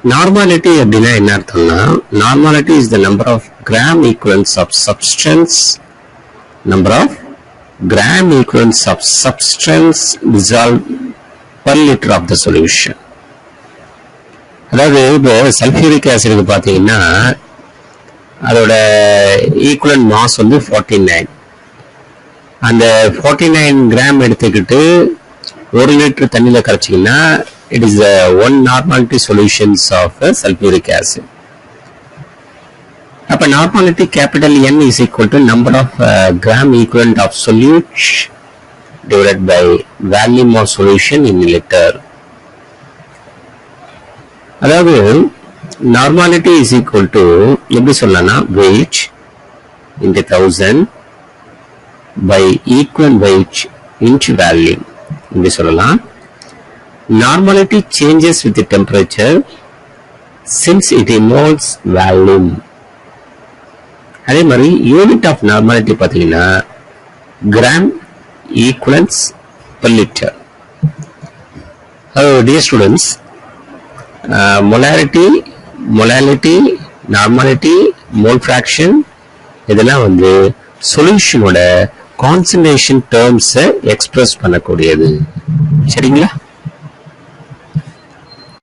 Normality அப்படின்னா என்ன அர்த்தம்னா, normality is the number of gram equivalents of substance, number of gram equivalents of substance dissolved per liter of the solution. அதாவது இப்போ sulphuric ஆசிடுக்கு பார்த்தீங்கன்னா அதோட equivalent mass வந்து 49. அந்த 49 கிராம் எடுத்துக்கிட்டு 1 லிட்டர் தண்ணியில் கரைச்சிங்கன்னா it is one normality solutions of sulfuric acid. அப்ப normality capital N is equal to number of gram equivalent of solute divided by volume of solution in liter. அதாவது normality is equal to எப்படி சொல்லலாம்னா weight into 1000 by equivalent weight into volume இப்படி சொல்லலாம். Normality changes with the temperature since it involves volume. அதே மாதிரி unit of normality பார்த்தீங்கன்னா gram equivalence per liter. Dear students, molality, normality, mole fraction இதெல்லாம் வந்து சொல்யூஷனோட concentration டேர்ம்ஸை express பண்ணக்கூடியது. சரிங்களா?